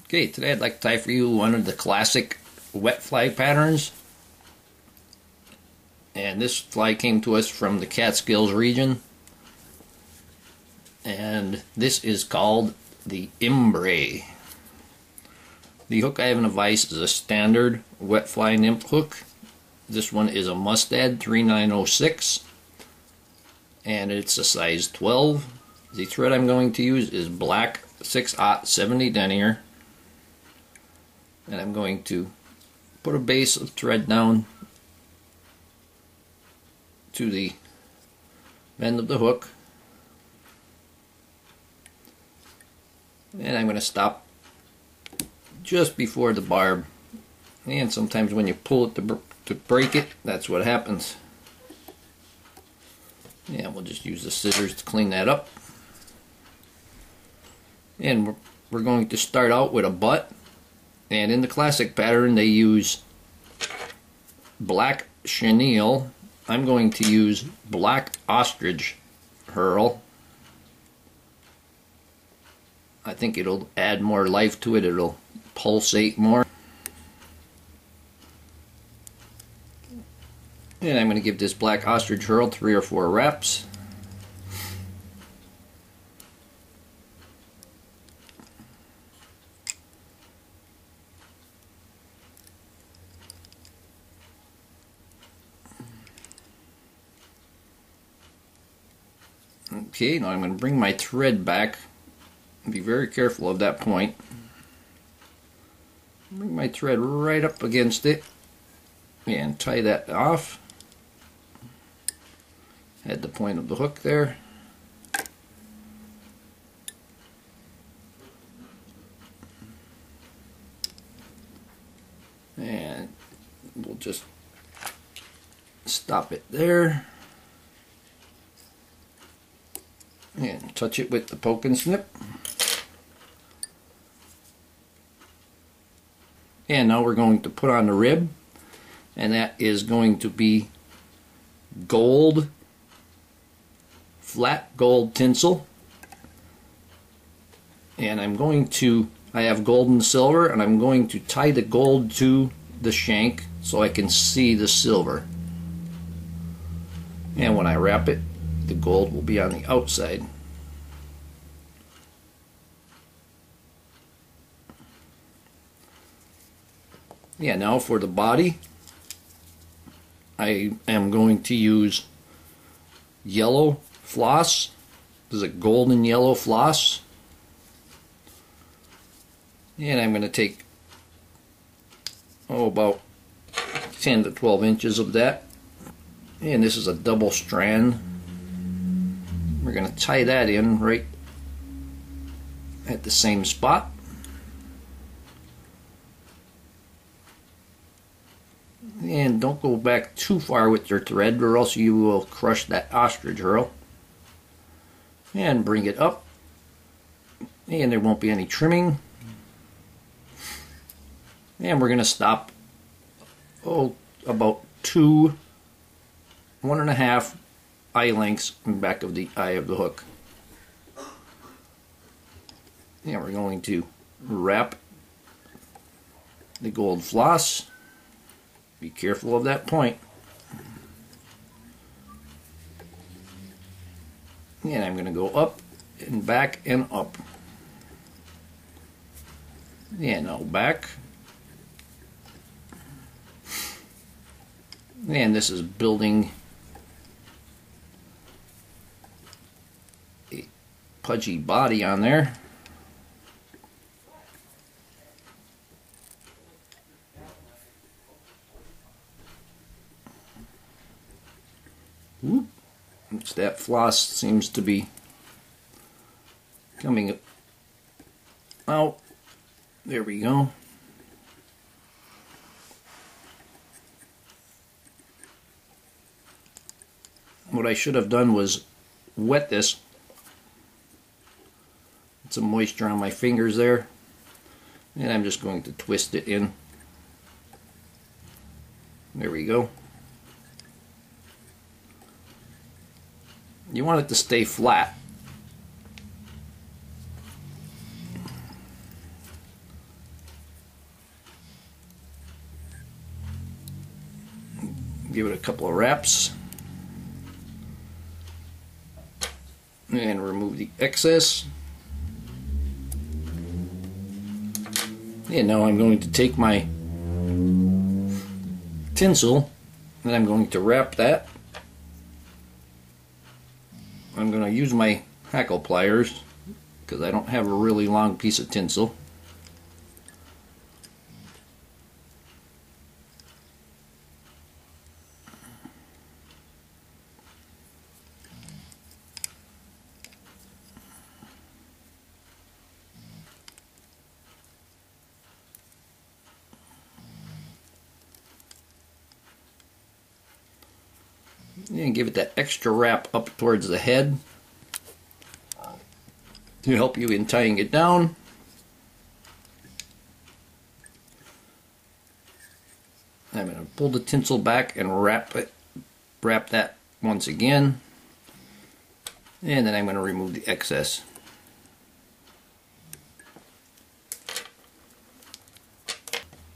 Okay, today I'd like to tie for you one of the classic wet fly patterns. And this fly came to us from the Catskills region. And this is called the Imbrie. The hook I have in a vise is a standard wet fly nymph hook. This one is a Mustad 3906 and it's a size 12. The thread I'm going to use is black 6/70 denier. And I'm going to put a base of thread down to the end of the hook, and I'm going to stop just before the barb. And sometimes when you pull it to break it, that's what happens. And we'll just use the scissors to clean that up. And we're going to start out with a butt. And in the classic pattern they use black chenille. I'm going to use black ostrich herl. I think it'll add more life to it, it'll pulsate more. And I'm going to give this black ostrich herl 3 or 4 wraps. Okay, now I'm going to bring my thread back. Be very careful of that point. Bring my thread right up against it and tie that off. At the point of the hook there. And we'll just stop it there. And touch it with the poke and snip. And now we're going to put on the rib, and that is going to be gold, flat gold tinsel. And I have gold and silver, and I'm going to tie the gold to the shank so I can see the silver. And when I wrap it, the gold will be on the outside. Yeah, now for the body, I am going to use yellow floss. This is a golden yellow floss. And I'm going to take about 10 to 12 inches of that. And this is a double strand. We're going to tie that in right at the same spot. And don't go back too far with your thread or else you will crush that ostrich herl. And bring it up. And there won't be any trimming. And we're going to stop about 1.5 eye lengths in the back of the eye of the hook. And we're going to wrap the gold floss. Be careful of that point. And I'm going to go up and back and up. And now back. And this is building a pudgy body on there. Whoop. That floss seems to be coming out. There we go. What I should have done was wet this. Some moisture on my fingers there. And I'm just going to twist it in. There we go. You want it to stay flat. give it a couple of wraps and remove the excess. And now I'm going to take my tinsel and I'm going to wrap that. I'm going to use my hackle pliers because I don't have a really long piece of tinsel. And give it that extra wrap up towards the head to help you in tying it down. I'm going to pull the tinsel back and wrap that once again, and then I'm going to remove the excess.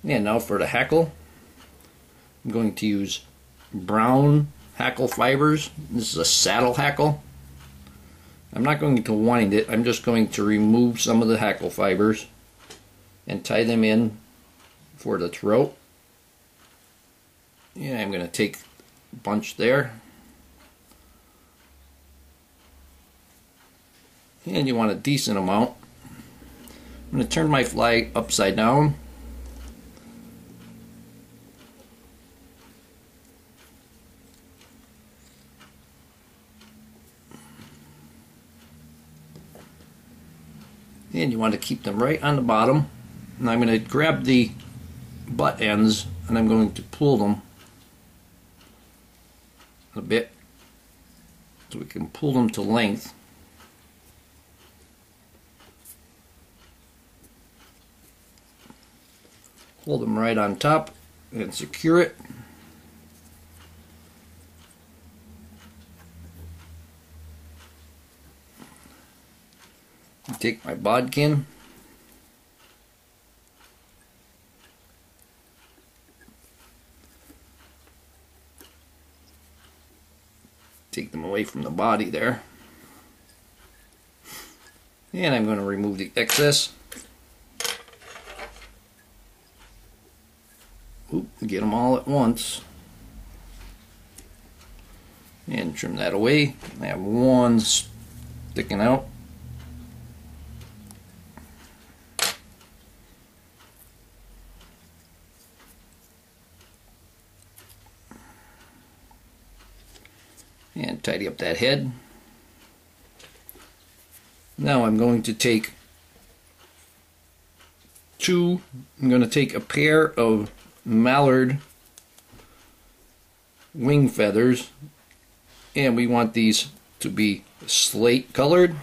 And now for the hackle, I'm going to use brown hackle fibers. This is a saddle hackle. I'm not going to wind it, I'm just going to remove some of the hackle fibers and tie them in for the throat. Yeah, I'm going to take a bunch there. And you want a decent amount. I'm going to turn my fly upside down. And you want to keep them right on the bottom. And I'm going to grab the butt ends and I'm going to pull them a bit so we can pull them to length. Hold them right on top and secure it. Take my bodkin, take them away from the body there, and I'm going to remove the excess. Get them all at once and trim that away. I have one sticking out. And tidy up that head. Now I'm going to take I'm going to take a pair of mallard wing feathers, and we want these to be slate colored.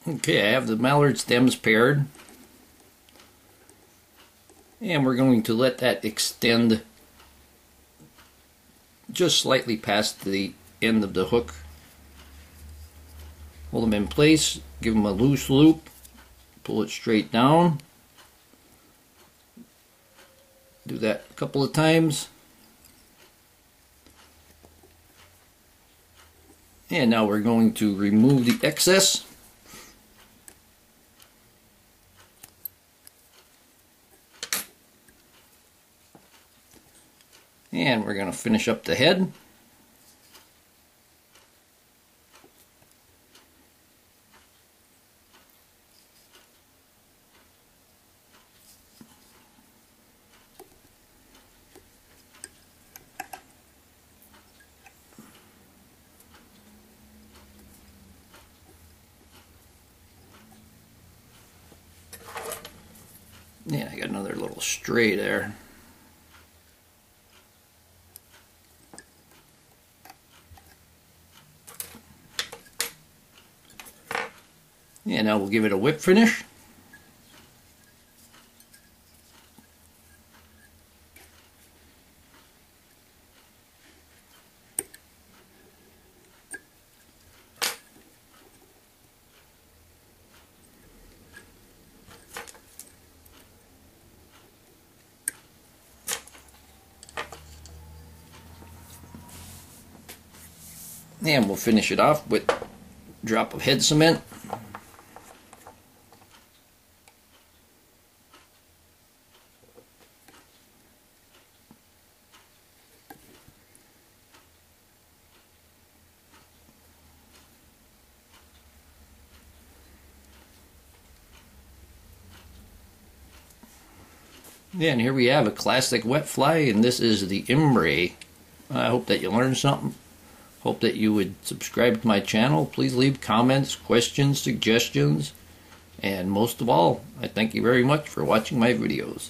Okay, I have the mallard stems paired, and we're going to let that extend just slightly past the end of the hook. Hold them in place, give them a loose loop, pull it straight down. Do that a couple of times. And now we're going to remove the excess. And we're going to finish up the head. Yeah, I got another little stray there. Yeah, now we'll give it a whip finish. And we'll finish it off with a drop of head cement. Yeah, and here we have a classic wet fly, and this is the Imbrie. I hope that you learned something. Hope that you would subscribe to my channel. Please leave comments, questions, suggestions, and most of all, I thank you very much for watching my videos.